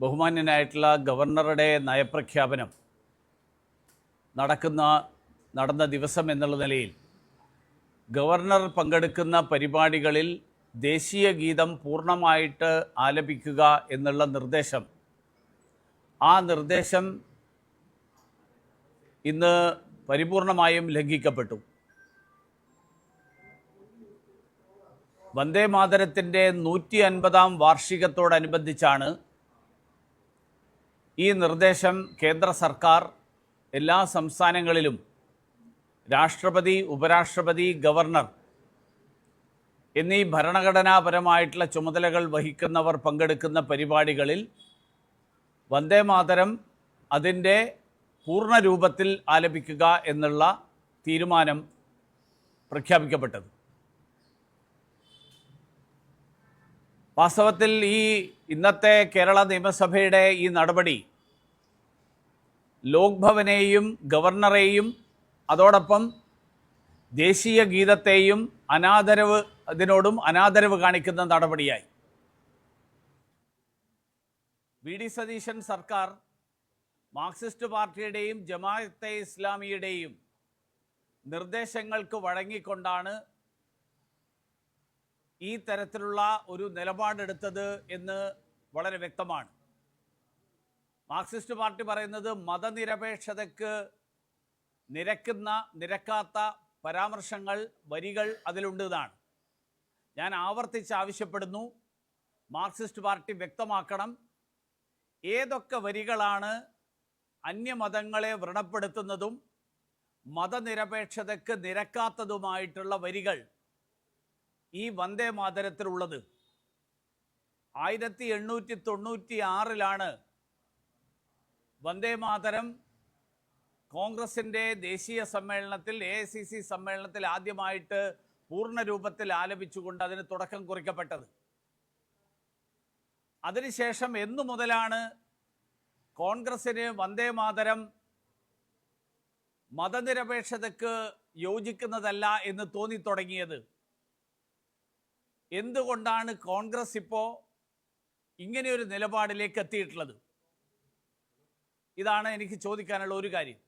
ബഹുമാന്യനായിട്ടുള്ള ഗവർണറുടെ നയപ്രഖ്യാപനം നടന്ന ദിവസം എന്നുള്ള നിലയിൽ ഗവർണർ പങ്കെടുക്കുന്ന പരിപാടികളിൽ ദേശീയ ഗീതം പൂർണ്ണമായിട്ട് ആലപിക്കുക എന്നുള്ള നിർദ്ദേശം ഇന്ന് പരിപൂർണമായും ലംഘിക്കപ്പെട്ടു. വന്ദേ മാതരത്തിൻ്റെ 150-ാം വാർഷികത്തോടനുബന്ധിച്ചാണ് ഈ നിർദ്ദേശം കേന്ദ്ര സർക്കാർ എല്ലാ സംസ്ഥാനങ്ങളിലും രാഷ്ട്രപതി, ഉപരാഷ്ട്രപതി, ഗവർണർ എന്നീ ഭരണഘടനാപരമായിട്ടുള്ള ചുമതലകൾ വഹിക്കുന്നവർ പങ്കെടുക്കുന്ന പരിപാടികളിൽ വന്ദേ മാതരം അതിൻ്റെ പൂർണ്ണ രൂപത്തിൽ ആലപിക്കുക എന്നുള്ള തീരുമാനം പ്രഖ്യാപിക്കപ്പെട്ടത്. വാസ്തവത്തിൽ ഇന്നത്തെ കേരള നിയമസഭയുടെ ഈ നടപടി ലോക്ഭവനെയും ഗവർണറെയും അതോടൊപ്പം ദേശീയ ഗീതത്തെയും അനാദരവ് കാണിക്കുന്ന നടപടിയായി. വി ഡി സതീശൻ സർക്കാർ മാർക്സിസ്റ്റ് പാർട്ടിയുടെയും ജമാഅത്തെ ഇസ്ലാമിയുടെയും നിർദ്ദേശങ്ങൾക്ക് വഴങ്ങിക്കൊണ്ടാണ് ഈ തരത്തിലുള്ള ഒരു നിലപാടെടുത്തത് എന്ന് വളരെ വ്യക്തമാണ്. മാർക്സിസ്റ്റ് പാർട്ടി പറയുന്നത് മതനിരപേക്ഷതയ്ക്ക് നിരക്കാത്ത പരാമർശങ്ങൾ, വരികൾ അതിലുണ്ട് എന്നാണ്. ഞാൻ ആവർത്തിച്ച് ആവശ്യപ്പെടുന്നു, മാർക്സിസ്റ്റ് പാർട്ടി വ്യക്തമാക്കണം ഏതൊക്കെ വരികളാണ് അന്യമതങ്ങളെ വ്രണപ്പെടുത്തുന്നതും മതനിരപേക്ഷതയ്ക്ക് നിരക്കാത്തതുമായിട്ടുള്ള വരികൾ ഈ വന്ദേ മാതരത്തിലുള്ളത്. 1896 വന്ദേ മാതരം കോൺഗ്രസിൻ്റെ ദേശീയ സമ്മേളനത്തിൽ, AICC സമ്മേളനത്തിൽ ആദ്യമായിട്ട് പൂർണ്ണ രൂപത്തിൽ ആലപിച്ചുകൊണ്ട് അതിന് തുടക്കം കുറിക്കപ്പെട്ടത്. അതിനുശേഷം എന്നു മുതലാണ് കോൺഗ്രസിന് വന്ദേ മാതരം മതനിരപേക്ഷതയ്ക്ക് യോജിക്കുന്നതല്ല എന്ന് തോന്നിത്തുടങ്ങിയത്? എന്തുകൊണ്ടാണ് കോൺഗ്രസ് ഇപ്പോൾ ഇങ്ങനെയൊരു നിലപാടിലേക്ക് എത്തിയിട്ടുള്ളത്? ഇതാണ് എനിക്ക് ചോദിക്കാനുള്ള ഒരു കാര്യം.